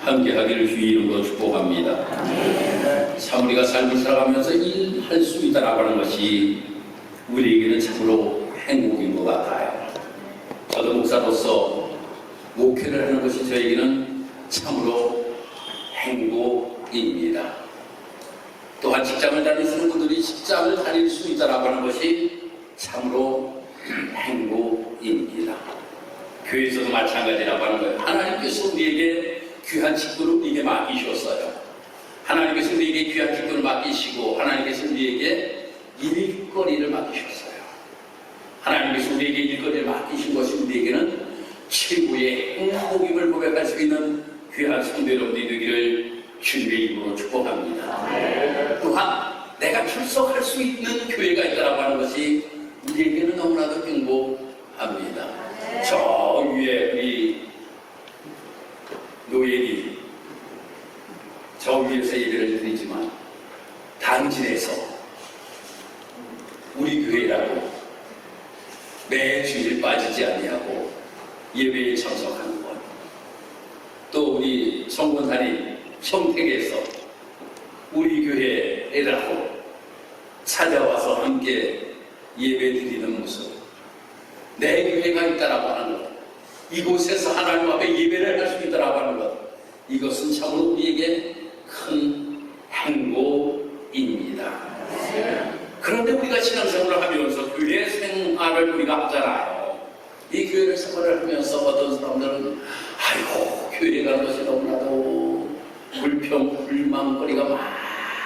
함께하기를 주의 이름으로 축복합니다. 참 우리가 삶을 살아가면서 일할 수 있다라고 하는 것이 우리에게는 참으로 행복인 것 같아요. 저도 목사로서 목회를 하는 것이 저에게는 참으로 행복입니다. 또한 직장을 다니시는 분들이 직장을 다닐 수 있다라고 하는 것이 참으로 행복입니다. 교회에서도 마찬가지라고 하는 거예요. 하나님께서 우리에게 귀한 직분을 우리에게 맡기셨어요. 하나님께서 우리에게 귀한 직분을 맡기시고 하나님께서 우리에게 일거리를 맡기셨어요. 하나님께서 우리에게 일거리를 맡기신 것이 우리에게는 최고의 행복임을 고백할 수 있는 귀한 성도 여러분들이 되기를 주님의 이름으로 축복합니다. 또한 내가 출석할 수 있는 교회가 있다고 하는 것이 우리에게는 너무나도 행복합니다. 저 위에 우리 노예이 저 위에서 예배를 드리지만 당진에서 우리 교회라고 매 주일 빠지지 아니하고 예배에 참석하는 것, 또 우리 성군단이 평택에서 우리 교회라고 찾아와서 함께 예배 드리는 모습, 내 교회가 있다라고 하는 것, 이곳에서 하나님 앞에 예배를 할 수 있다라고 하는 것, 이것은 참으로 우리에게 큰 행복입니다. 그런데 우리가 신앙생활을 하면서 교회 생활을 우리가 하잖아요. 이 교회를 생활을 하면서 어떤 사람들은 아이고 교회 가는 것이 너무나도 불평불만거리가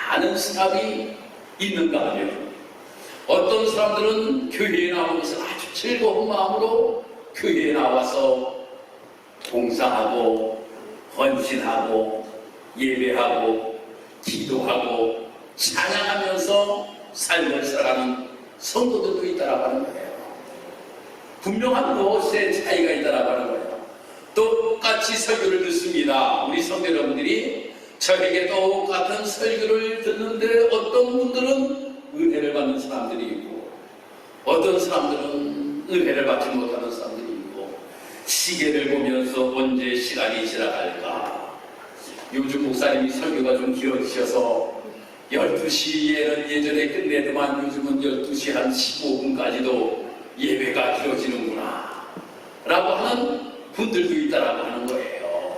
많은 사람이 있는가 하면, 어떤 사람들은 교회에 나오는 것을 아주 즐거운 마음으로 교회에 나와서 봉사하고 헌신하고 예배하고 기도하고 찬양하면서 삶을 살아가는 성도들도 있다라고 하는 거예요. 분명한 무엇의 차이가 있다라고 하는 거예요. 똑같이 설교를 듣습니다. 우리 성도 여러분들이 저에게 똑같은 설교를 듣는데 어떤 분들은 은혜를 받는 사람들이 있고 어떤 사람들은 은혜를 받지 못하는 사람들이 있고, 시계를 보면서 언제 시간이 지나갈까. 요즘 목사님이 설교가 좀 길어지셔서 12시에는 예전에 끝내더만 요즘은 12시 한 15분까지도 예배가 길어지는구나 라고 하는 분들도 있다라고 하는 거예요.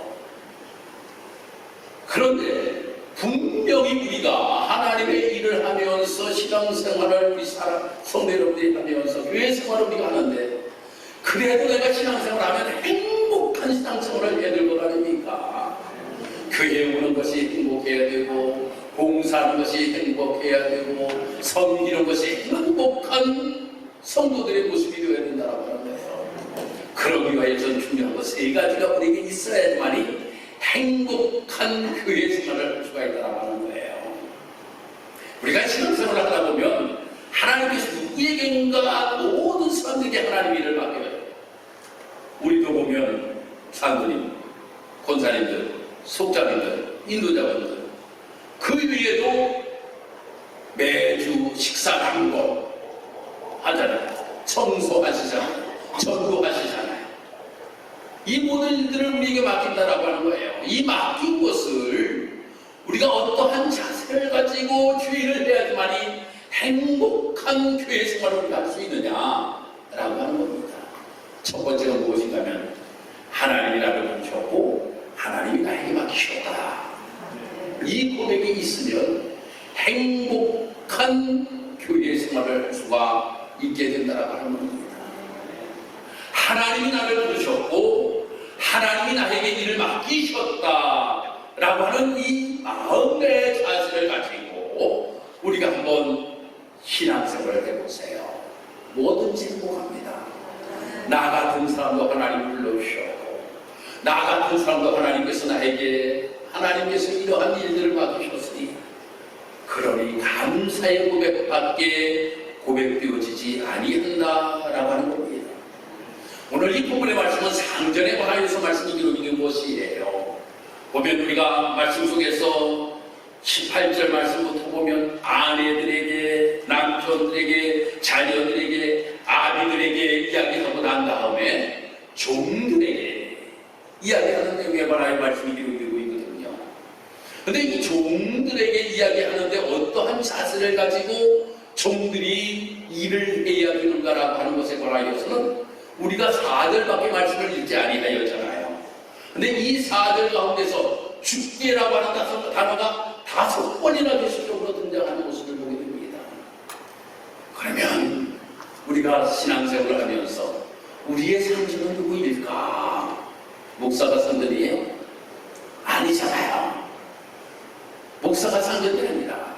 그런데 분명히 우리가 하나님의 일을 하면서 신앙생활을 우리 성도 여러분들이 하면서 교회 생활을 우리가 하는데, 그래도 내가 신앙생활을 하면 행복한 신앙생활을 해야 될 것 아닙니까? 교회에 오는 것이 행복해야 되고 봉사하는 것이 행복해야 되고 섬기는 것이 행복한 성도들의 모습이 되어야 된다고 하는 거예요. 그러기 위하여 전 중요한 것 세 가지가 우리에게 있어야지만이 행복한 교회 생활을 할 수가 있다고 하는 거예요. 우리가 신앙생활을 하다 보면 하나님께서 누구에게인가 모든 사람들에게 하나님 일을 맡겨요. 우리도 보면 장로님, 권사님들, 속자님들, 인도자분들, 그 위에도 매주 식사 당번 하잖아요. 청소하시잖아요. 전도하시잖아요. 이 모든 일들을 우리에게 맡긴다라고 하는 거예요. 이 맡긴 것을 우리가 어떠한 자세를 가지고 주의를 해야지만이 행복한 교회 생활을 우리가 할 수 있느냐라고 하는 겁니다. 첫 번째가 무엇인가 하면 하나님이 나를 부르셨고 하나님이 나에게 맡기셨다. 이 고백이 있으면 행복한 교회 생활을 할 수가 있게 된다라고 하는 겁니다. 하나님이 나를 부르셨고 하나님이 나에게 일을 맡기셨다라고 하는 이 마음의 자세를 가지고 우리가 한번 신앙생활을 해보세요. 뭐든지 행복합니다. 나 같은 사람도 하나님 불러주셨고 나 같은 사람도 하나님께서 나에게 하나님께서 이러한 일들을 맡기셨으니 그러니 감사의 고백밖에 고백되어지지 아니한다라고 하는 겁니다. 오늘 이 부분의 말씀은 상전에 관하여서 말씀이 기록된 것이에요. 보면 우리가 말씀 속에서 18절 말씀부터 보면 아내들에게, 남편들에게, 자녀들에게, 아비들에게 이야기하고 난 다음에 종들에게 이야기하는 내용에 관하여 말씀이 기록되고 있거든요. 근데 이 종들에게 이야기하는데 어떠한 자세를 가지고 종들이 일을 해야 되는가라고 하는 것에 관하여서는 우리가 4절밖에 말씀을 읽지 아니하였잖아요. 근데 이 4절 가운데서 죽게라고 하는 단어가 5번이나 계속적으로 등장하는 모습을 보게 됩니다. 그러면 우리가 신앙생활을 하면서 우리의 상징은 누구일까? 목사가 상전이에요? 아니잖아요. 목사가 상전이 아니라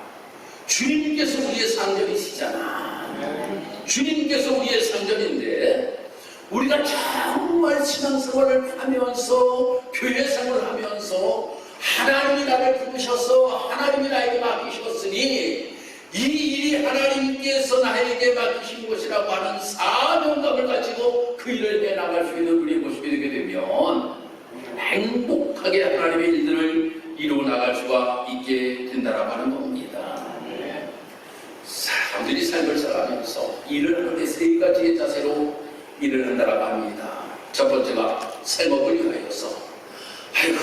주님께서 우리의 상전이시잖아. 주님께서 우리의 상전인데 우리가 정말 신앙생활을 하면서 교회 생활을 하면서 하나님이 나를 부르셔서 하나님이 나에게 맡기셨으니 이 일이 하나님께서 나에게 맡기신 것이라고 하는 사명감을 가지고 그 일을 해나갈 수 있는 우리의 모습이 되게 되면 행복하게 하나님의 일들을 이루어 나갈 수가 있게 된다라고 하는 겁니다. 사람들이 삶을 살아가면서 일을 하는데 3가지의 자세로 일을 한다라고 합니다. 첫 번째가 생업을 위하여서 아이고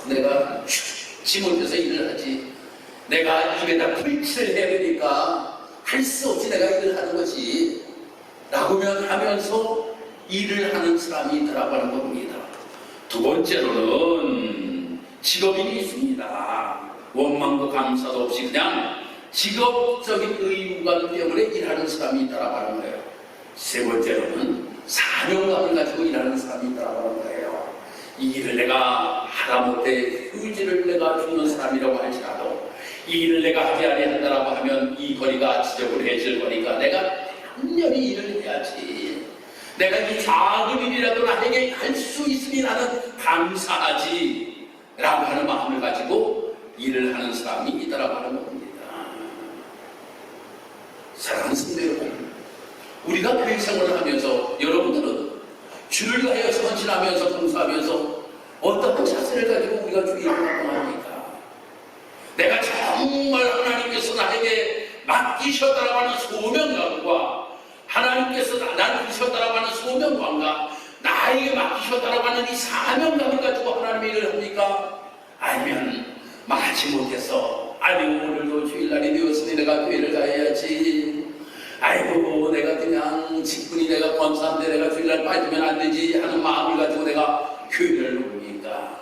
내가 죽지 못해서 일을 하지, 내가 입에다 풀칠을 해야 되니까 할 수 없이 내가 일을 하는 거지 라고 하면서 일을 하는 사람이 있다라고 하는 겁니다. 두 번째로는 직업인이 있습니다. 원망도 감사도 없이 그냥 직업적인 의무감 때문에 일하는 사람이 있다라고 하는 거예요. 세 번째로는 사명감을 가지고 일하는 사람이 있다라고 하는 거예요. 이 일을 내가 하다 못해 휴지를 내가 주는 사람이라고 할지라도 이 일을 내가 하지 아니한다라고 하면 이 거리가 지저분해질 거니까 내가 당연히 일을 해야지. 내가 이 작은 일이라도 나에게 할 수 있으니 나는 감사하지 라고 하는 마음을 가지고 일을 하는 사람이 있다라고 하는 겁니다. 사랑하는 성도 여러분, 우리가 교회 생활을 하면서 여러분들은 주를 위하여서 헌신하면서 봉사하면서 어떤 자세를 가지고 우리가 주의 일을 활동합니까? 내가 정말 하나님께서 나에게 맡기셨다라고 하는 소명감과 하나님께서 나를 부르셨다라고 하는 소명감과 나에게 맡기셨다라고 하는 이 사명감을 가지고 하나님의 일을 합니까? 아니면 마치 못해서 아이고 오늘도 주일날이 되었으니 내가 교회를 가야지, 아이고 내가 그냥 직분이 내가 권사인데 내가 주일날 빠지면 안 되지 하는 마음을 가지고 내가 교회를 옵니까?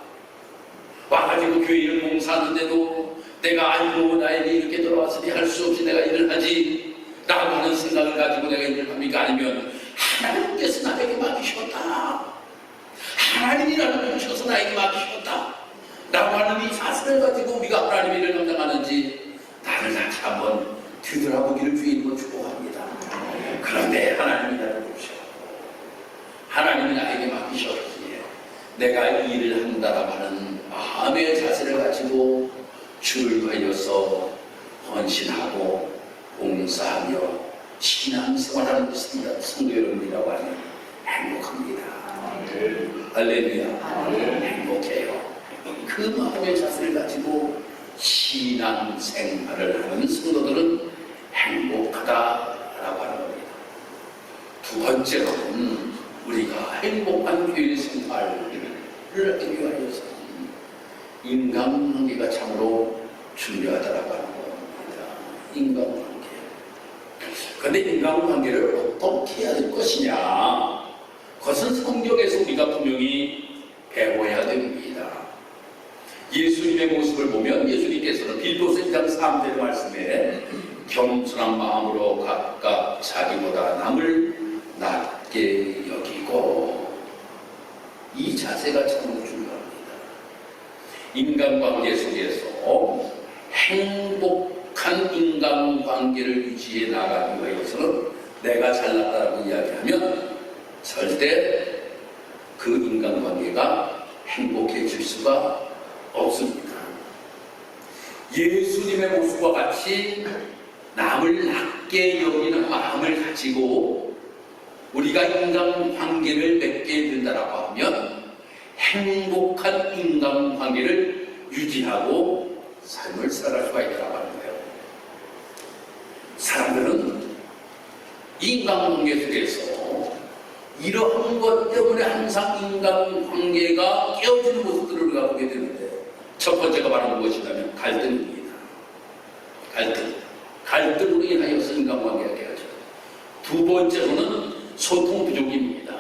와가지고 교회를 봉사하는데도 내가 아이고 나에게 이렇게 돌아왔으니 할 수 없이 내가 일을 하지 라고 하는 생각을 가지고 내가 일을 합니까? 아니면 하나님께서 나에게 맡기셨다, 하나님이라는 분이셔서 나에게 맡기셨다 라고 하는 이 자세를 가지고 우리가 하나님의 일을 감당하는지 나를 다시 한번 뒤돌아보기를 주님으로 축복합니다. 그런데 하나님이 나를 부르셨고 하나님이 나에게 맡기셨기에 내가 이 일을 한다라고 하는 마음의 자세를 가지고 주를 위하여서 헌신하고 봉사하며 신앙생활하는 것입니다. 성도 여러분이라고 하면 행복합니다. 할렐루야. 행복해요. 그 마음의 자세를 가지고 신앙생활을 하는 성도들은 행복하다라고 하는 겁니다. 두 번째로는 우리가 행복한 교회 생활을 하기 위하여서는 인간관계가 참으로 중요하다라고 하는 겁니다. 인간관계. 그런데 인간관계를 어떻게 해야 될 것이냐? 그것은 성경에서 우리가 분명히 배워야 됩니다. 예수님의 모습을 보면 예수님께서는 빌보서 1장 3절 말씀에 겸손한 마음으로 각각 자기보다 남을 낮게 여기고, 이 자세가 참으로 중요합니다. 인간관계 속에서 행복한 인간관계를 유지해 나가기 위해서는 내가 잘났다라고 이야기하면 절대 그 인간관계가 행복해질 수가 없습니다. 예수님의 모습과 같이 남을 낮게 여기는 마음을 가지고 우리가 인간관계를 맺게 된다라고 하면 행복한 인간관계를 유지하고 삶을 살아갈 수가 있다고 하는 거예요. 사람들은 인간관계 속에서 이러한 것 때문에 항상 인간관계가 깨어지는 모습들을 우리가 보게 되는데, 첫 첫 번째가 바로 무엇이냐면 갈등입니다. 갈등으로 인하여서 인간관계가 깨어져요. 두 번째로는 소통 부족입니다.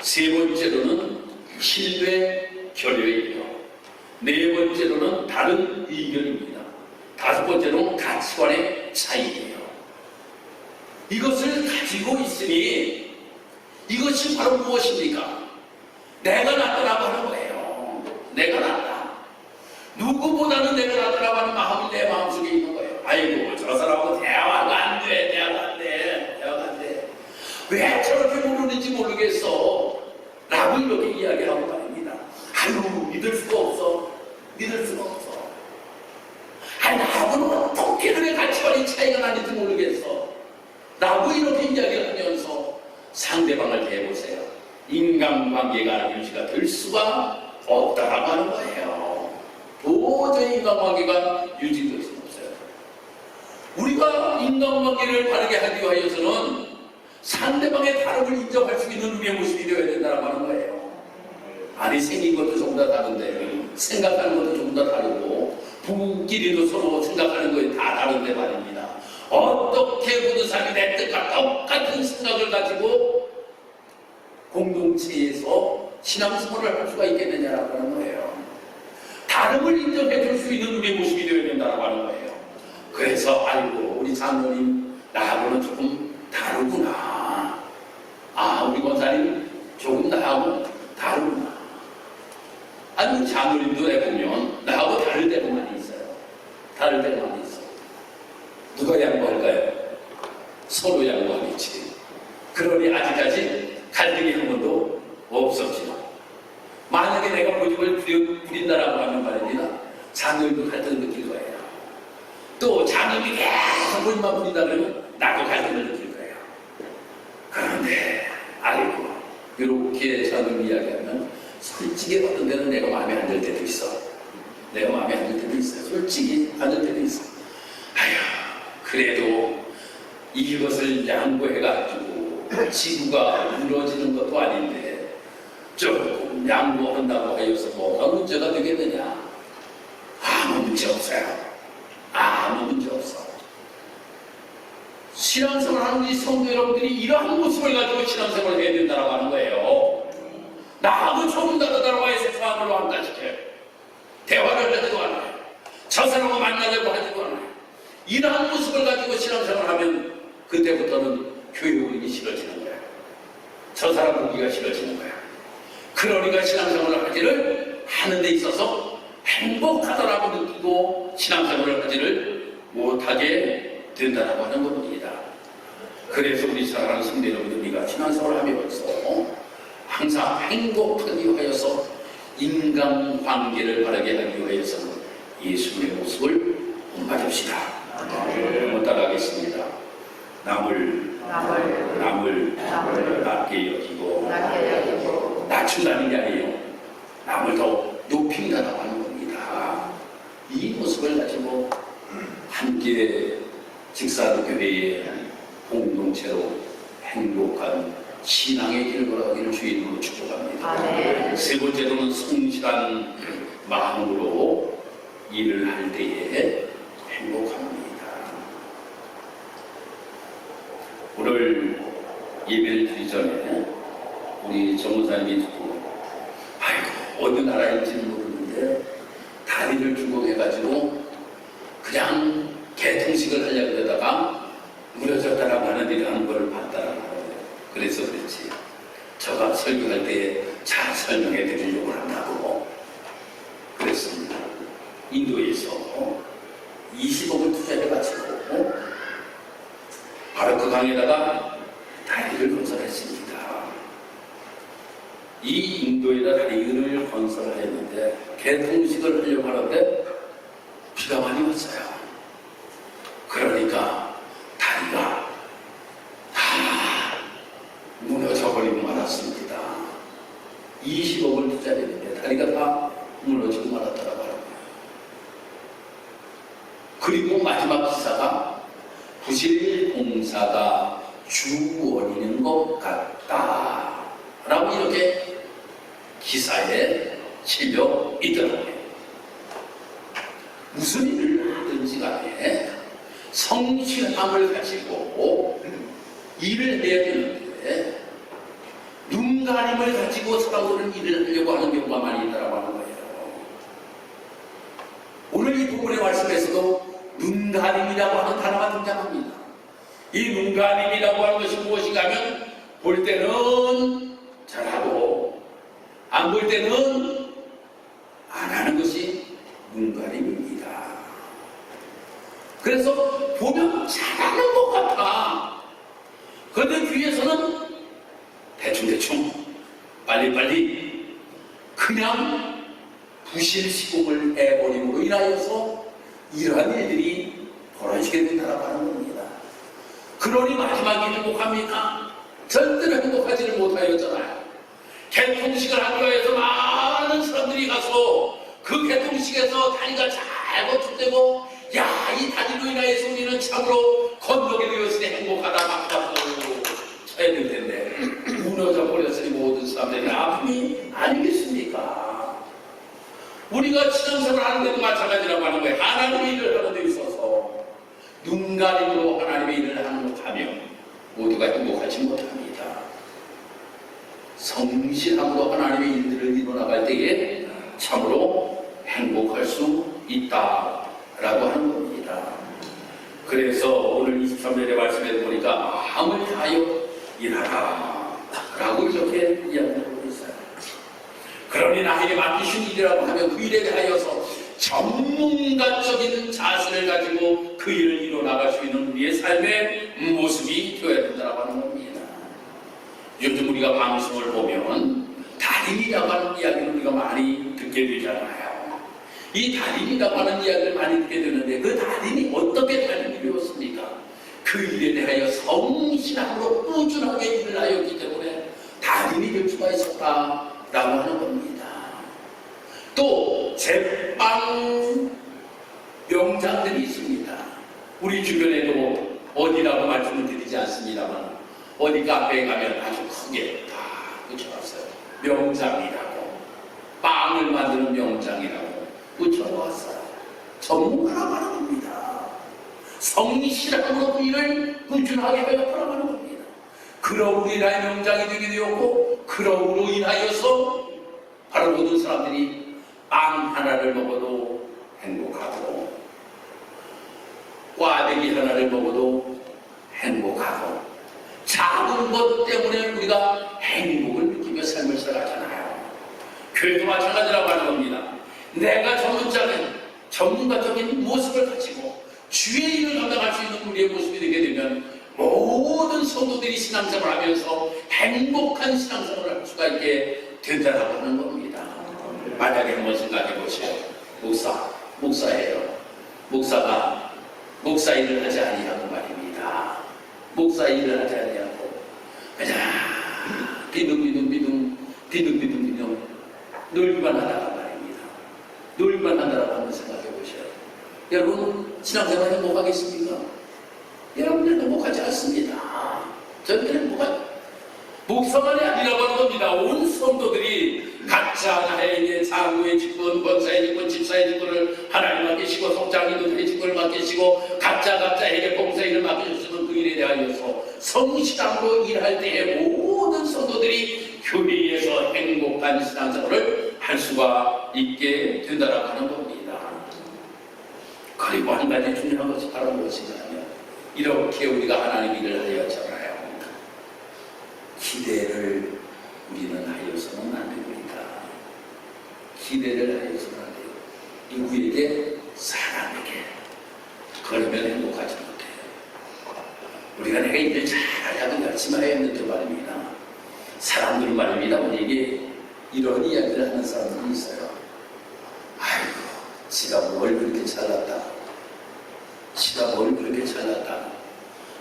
세 번째로는 신뢰 결여이며, 네 번째로는 다른 의견입니다. 다섯 번째로는 가치관의 차이예요. 이것을 가지고 있으니 이것이 바로 무엇입니까? 내가 낫다라고 하는 거예요. 내가 낫다. 누구보다는 내가 낫다라고 하는 마음이 내 마음속에 있는 거예요. 아이고, 저 사람하고 대화가 안 돼. 대화가 안 돼. 왜 저렇게 모르는지 모르겠어. 라고 이렇게 이야기하고 말입니다. 아유, 믿을 수가 없어. 아니, 나하고는 어떻게 그래 가치관이 차이가 나는지 모르겠어. 라고 이렇게 이야기하면서 상대방을 대보세요. 인간관계가 유지가 될 수가 없다라고 하는 거예요. 도저히 인간관계가 유지될 수 없어요. 우리가 인간관계를 바르게 하기 위해서는 상대방의 다름을 인정할 수 있는 우리의 모습이 되어야 된다고 하는 거예요. 아니, 생긴 것도 조금 다 다른데, 생각하는 것도 조금 다 다르고, 부부끼리도 서로 생각하는 것이 다 다른데 말입니다. 어떻게 모든 사람이 내 뜻과 똑같은 생각을 가지고 공동체에서 신앙생활을 할 수가 있겠느냐라고 하는 거예요. 다름을 인정해 줄 수 있는 우리의 모습이 되어야 된다고 하는 거예요. 그래서 아이고, 우리 장로님 나하고는 조금 다르구나. 우리 권사님 조금 나하고 다르구나. 아니, 장로님도 해보면 나하고 다를 때가 많이 있어요. 누가 양보할까요? 서로 양보하겠지. 그러니 아직까지 갈등이 한 번도 없었지만, 만약에 내가 고집을 부린다라고 하면 말입니다. 장로님도 갈등을 느낄 거예요. 또 장로님이 계속 고집만 부린다 그러면 나도 갈등을 느낄 거예요. 그런데 아이고, 이렇게 장로님 이야기하면 솔직히 어떤 데는 내가 마음에 안 들 때도 있어. 솔직히 안 들 때도 있어. 그래도 이것을 양보해가지고 지구가 무너지는 것도 아닌데 조금 양보한다고 하여서 뭐가 문제가 되겠느냐? 아무 문제 없어요. 신앙생활하는 우리 성도 여러분들이 이러한 모습을 가지고 신앙생활을 해야 된다고 하는 거예요. 나하고 조금 다르다고 해서 사람을 왕따시켜요. 대화를 하지도 않아요. 저 사람과 만나려고 하지도 않아요. 이러한 모습을 가지고 신앙생활을 하면 그때부터는 교회 오기 싫어지는 거예요. 저 사람 보기가 싫어지는 거예요. 그러니까 신앙생활을 하는 데 있어서 행복하다라고 느끼고 신앙생활을 하지를 못하게 된다라고 하는 겁니다. 그래서 우리 사랑하는 성도 여러분들, 우리가 신앙생활을 하면서 항상 행복하기 위하여서 인간관계를 바르게 하기 위해서는 예수님의 모습을 본받읍시다. 한번 따라하겠습니다. 남을 낮게 여기고 낮춘다는 게 아니에요. 남을 더 높인다라고 하는 겁니다. 이 모습을 가지고 함께 직사도 교회의 공동체로 행복한 신앙의 길을 걸어가기를 주의 이름으로 축복합니다. 세 번째로는 성실한 마음으로 일을 할 때에 행복합니다. 오늘 예배를 드리기 전에 우리 정무사님이 듣고, 아이고, 어느 나라인지는 모르는데 다리를 주공해가지고 그냥 개통식을 하려고 그러다가 무너졌다라고 하는 일이 하는 걸 봤다라고 하거든요. 그래서 그렇지, 저가 설교할 때 잘 설명해 드리려고 한다고 그랬습니다. 인도에서 20억을 투자해가지고 바로 그 강에다가 다리를 건설했습니다. 이 인도에다 다리를 건설했는데 개통식을 하려고 하는데 비가 많이 왔어요. 그러니까 다리가 다 무너져버리고 말았습니다. 20억을 투자했는데 다리가 다 무너지고 말았더라고요. 그리고 마지막 기사가 부실 공사가 주 원인인 것 같다 라고 이렇게 기사에 실려 있더라고요. 무슨 일을 하든지 간에 성실함을 가지고 일을 해야 되는데 눈가림을 가지고 사람들은 일을 하려고 하는 경우가 많이 있다고 하는 거예요. 오늘 이 본문의 말씀에서도 눈가림이라고 하는 단어가 등장합니다. 이 눈가림이라고 하는 것이 무엇인가 하면 볼 때는 잘하고 안 볼 때는 안 하는 것이 눈가림입니다. 그래서 보면 잘하는 것 같아. 그런데 뒤에서는 대충대충 빨리빨리 그냥 부실 시공을 해버림으로 인하여서 이러한 일들이 벌어지게 된다고 하는 겁니다. 그러니 마지막에 행복합니까? 절대로 행복하지를 못하였잖아요. 개통식을 하기 위해서 많은 사람들이 가서 그 개통식에서 다리가 잘 버튼되고 야, 이 다리로 인하여서 우리는 참으로 건너게 되었으니 행복하다 막 박수 쳐야 될 텐데 무너져 버렸으니 모든 사람들이 아픔이 아니겠습니까? 우리가 신앙생활 하는데도 마찬가지라고 하는 거예요. 하나님의 일을 하는 데 있어서 눈가림으로 하나님의 일을 하면 모두가 행복하지 못합니다. 성실함으로 하나님의 일들을 이뤄나갈 때에 참으로 행복할 수 있다라고 하는 겁니다. 그래서 오늘 23절의 말씀에 보니까 마음을 다하여 일하라 라고 이렇게 이야기하고 있어요. 그러니 나에게 맡기신 일이라고 하면 그 일에 대하여서 전문가적인 자세를 가지고 그 일을 이뤄나갈 수 있는 우리의 삶의 모습이 되어야 된다고 하는 겁니다. 요즘 우리가 방송을 보면 달인이라고 하는 이야기를 우리가 많이 듣게 되잖아요. 이 달인이라고 하는 이야기를 많이 듣게 되는데 그 달인이 어떻게 달인이 되었습니까? 그 일에 대하여 성실함으로 꾸준하게 일을 하였기 때문에 달인이 될 수가 있었다라고 하는 겁니다. 또 제빵 명장들이 있습니다. 우리 주변에도 어디라고 말씀을 드리지 않습니다만 어디 카페에 가면 아주 크게 다 붙여놨어요. 명장이라고, 빵을 만드는 명장이라고 붙여놓았어요. 전문가라고 하는 겁니다. 성실함으로 일을 꾸준하게 해왔다고 하는 겁니다. 그러므로 인하여 명장이 되게 되었고, 그러므로 인하여서 바로 모든 사람들이 빵 하나를 먹어도 행복하고 꽈배기 하나를 먹어도 행복하고 작은 것 때문에 우리가 행복을 느끼며 삶을 살아가잖아요. 교회도 마찬가지라고 하는 겁니다. 내가 전문가적인 모습을 가지고 주의 일을 감당할 수 있는 우리의 모습이 되게 되면 모든 성도들이 신앙생활을 하면서 행복한 신앙생활을 할 수가 있게 된다고 하는 겁니다. 만약에 한번 생각해 보세요. 목사예요. 목사가 목사 일을 하지 아니하고 말입니다. 목사 일을 하지 아니하고 그냥 비둥비둥 놀기만 하다가 말입니다. 놀기만 하다라고 한번 생각해 보세요. 여러분 신앙생활 행복하겠습니까? 여러분들 행복하지 않습니다. 절대 행복하지. 목사만이 아니라고 하는 겁니다. 온 성도들이 각자 나에게 장로의 직분, 권사의 직분, 집사의 직분을 하나님 맡기시고 성장인들의 직분을 맡기시고 각자에게 봉사일을 맡겨주시는 그 일에 대하여서 성실함으로 일할 때에 모든 성도들이 교회에서 행복한 신앙생활을 할 수가 있게 된다라고 하는 겁니다. 그리고 한 가지 중요한 것이 바로 무엇이냐면 이렇게 우리가 하나님 일을 하였잖아요. 기대를 우리는 하여서는 안 됩니다. 기대를 하여서는 안 돼요. 누구에게? 사람에게. 그러면 행복하지 못해요. 우리가 내가 일을 잘하고 열심히 하였는데 말입니다. 사람들은 말입니다. 우리에게 이런 이야기를 하는 사람들이 있어요. 아이고, 지가 뭘 그렇게 잘났다. 지가 뭘 그렇게 잘났다.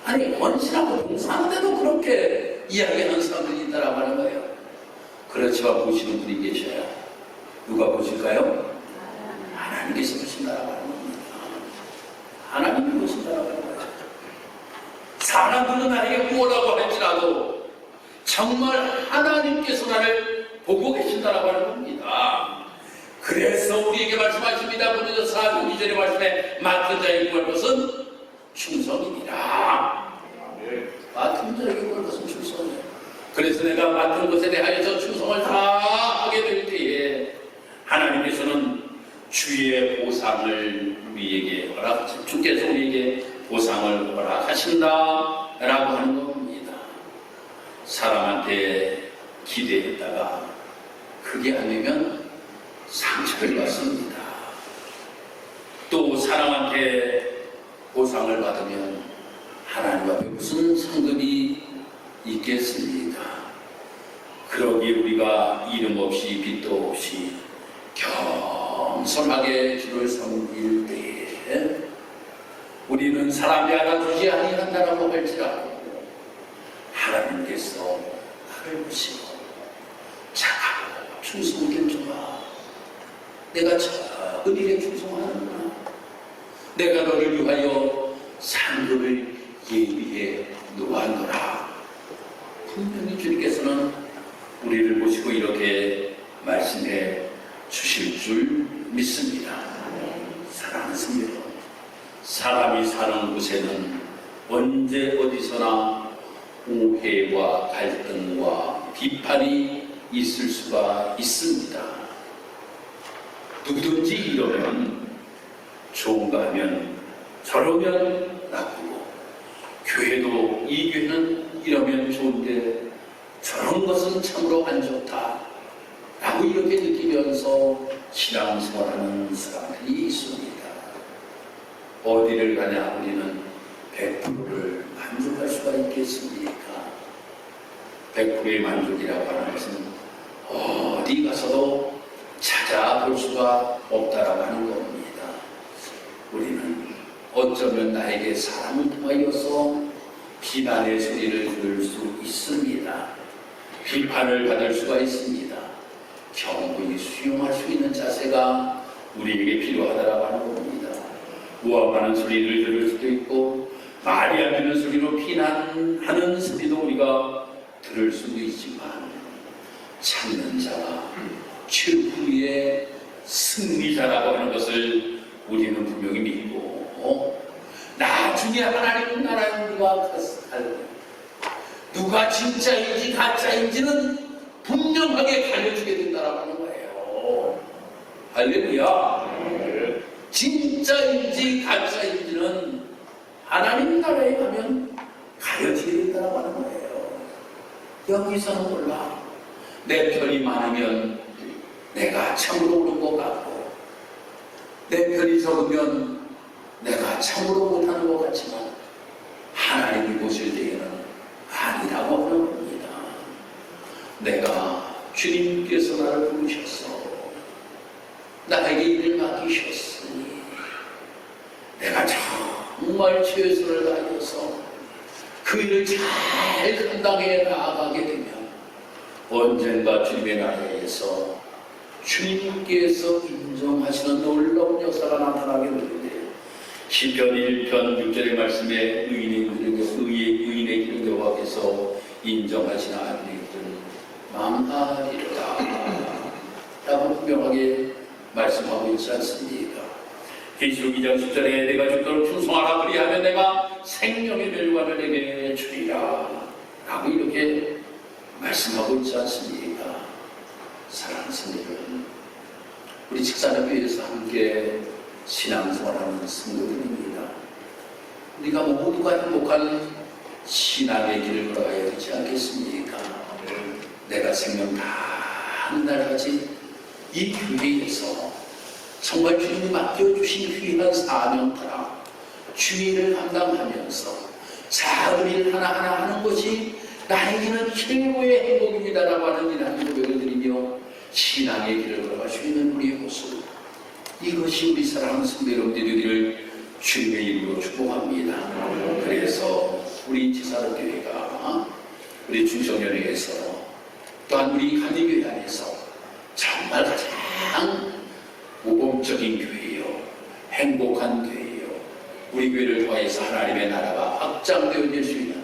아니, 원신하고 봉사하는데도 그렇게 이야기하는 사람들이 있다라고 하는 거예요. 그렇지만 보시는 분이 계셔요. 누가 보실까요? 하나님께서 보신다라고 하는 겁니다. 하나님이 보신다라고 하는 거예요. 사람들은 나에게 뭐라고 할지라도 정말 하나님께서 나를 보고 계신다라고 하는 겁니다. 그 그래서 우리에게 말씀하십니다. 고린도서 4장 2절의 말씀에 맡은 자에게 구할 것은 충성이니라. 맡은 자에게 구할 것은 충성이에요. 그래서 내가 맡은 것에 대하여서 충성을 다 하게 될 때에 하나님께서는 주의 보상을 우리에게 주께서 우리에게 보상을 허락하신다 라고 하는 겁니다. 사람한테 기대했다가 그게 아니면 상처를 받습니다. 또 사람한테 보상을 받으면 하나님 앞에 무슨 상급이 있겠습니까? 그러기에 우리가 이름 없이 빚도 없이 겸손하게 주를 섬길 때에 우리는 사람이 알아주지 아니한다라고 할지라도 하나님께서 나를 보시고 착하고 충성된 자가 내가 작은 일에 충성하는구나. 내가 너를 위하여 상급을 예비해 놓았노라. 분명히 주님께서는 우리를 보시고 이렇게 말씀해 주실 줄 믿습니다. 사랑하는 성도 여러분, 사람이 사는 곳에는 언제 어디서나 오해와 갈등과 비판이 있을 수가 있습니다. 누구든지 이러면 좋은가 하면 저러면 나쁘고, 교회도 이 교회는 이러면 좋은데 저런 것은 참으로 안 좋다 라고 이렇게 느끼면서 신앙생활하는 사람들이 있습니다. 어디를 가냐 우리는 100%를 만족할 수가 있겠습니까? 100%의 만족이라고 하는 것은 어디 가서도 찾아볼 수가 없다라고 하는 겁니다. 우리는 어쩌면 나에게 사람을 통하여서 비난의 소리를 들을 수 있습니다. 비판을 받을 수가 있습니다. 겸손히 수용할 수 있는 자세가 우리에게 필요하다라고 하는 겁니다. 우아하는 소리를 들을 수도 있고 말이 안 되는 소리로 비난하는 소리도 우리가 들을 수도 있지만 참는 자가 최후의 승리자라고 하는 것을 우리는 분명히 믿고 나중에 하나님 나라에 우리가 갈 누가 진짜인지 가짜인지는 분명하게 가려주게 된다라고 하는 거예요. 할렐루야. 진짜인지 가짜인지는 하나님 나라에 가면 가려지게 된다라고 하는 거예요. 여기서는 몰라. 내 편이 많으면 내가 참으로 옳은 것 같고, 내 편이 적으면 내가 참으로 못하는 것 같지만 하나님이 보실 때에는 아니라고 하는 겁니다. 내가 주님께서 나를 부르셔서 나에게 일을 맡기셨으니 내가 정말 최선을 다해서 그 일을 잘 감당해 나아가게 되면 언젠가 주님의 나라에서 주님께서 인정하시는 놀라운 역사가 나타나게 되는데, 시편 1편 6절의 말씀에 의인의 길을 여호와께서 인정하시나 아니들 망하리로다 라고 분명하게 말씀하고 있지 않습니까? 계시록 2장 10절에 내가 죽도록 충성하라 그리하면 내가 생명의 멸관을 내게 주리라 라고 이렇게 말씀하고 있지 않습니까? 사랑하는 성도들, 우리 직사협회에서 함께 신앙생활하는 성도들입니다. 우리가 모두가 행복한 신앙의 길을 걸어가야 되지 않겠습니까? 내가 생명 다한 날까지 이 교회에서 정말 주님이 맡겨주신 귀한 사명 따라 주의를 감당하면서 작은 일 하나하나 하는 것이 나에게는 최고의 행복입니다라고 하는 이러한 고백을 드리며 신앙의 길을 걸어갈 수 있는 우리의 모습, 이것이 우리 사랑하는 성도 여러분들이 되기를 주님의 이름으로 축복합니다. 그래서 우리 지사로교회가 우리 중성연회에서 또한 우리 감리교회 안에서 정말 가장 모범적인 교회요, 행복한 교회요, 우리 교회를 통해서 하나님의 나라가 확장되어질 수 있는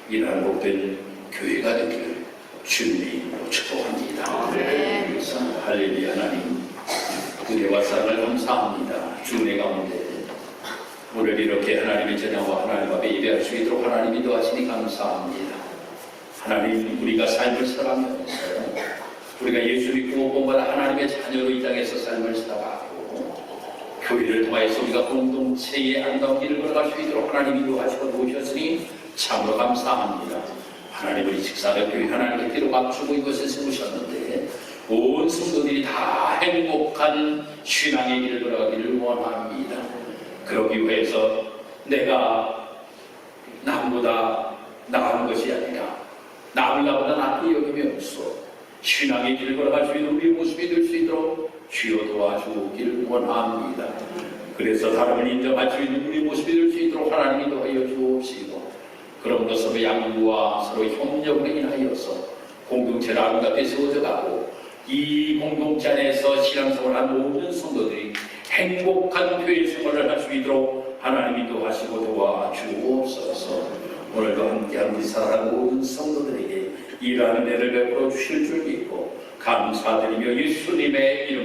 이러한 복된 교회가 되기를 주님의 이름으로 축복합니다. 그래서 할렐루야. 하나님 은혜와 사랑을 감사합니다. 주 은혜 가운데 오늘 이렇게 하나님의 전야와 하나님 앞에 예배할 수 있도록 하나님이 도와주시니 감사합니다. 하나님, 우리가 삶을 살아가면서 우리가 예수 믿고 본받아 하나님의 자녀로 이 땅에서 삶을 살아가고 교회를 통하여서 우리가 공동체의 아름다운 길을 걸어갈 수 있도록 하나님이 도와주시고 도우셨으니 참으로 감사합니다. 하나님, 우리 직사역교회 하나님의 길을 맞추고 이것을 세우셨는데 온 성도들이 다 행복한 신앙의 길을 걸어가기를 원합니다. 그러기 위해서 내가 남보다 나은 것이 아니라 남을 나보다 낫게 여기면서 신앙의 길을 걸어갈 수 있는 우리의 모습이 될 수 있도록 주여 도와주기를 원합니다. 그래서 다름을 인정할 수 있는 우리의 모습이 될 수 있도록 하나님이 도와여 주옵시고, 그럼도 서로 양보와 서로 협력으로 인하여서 공동체를 아름답게 세워져 가고 이 공동체 안에서 신앙생활한 모든 성도들이 행복한 교회 생활을 할 수 있도록 하나님이 도와주시고 도와주옵소서. 오늘도 함께한 우리 사랑하는 모든 성도들에게 이러한 은혜를 베풀어 주실 줄 믿고 감사드리며 예수님의 이름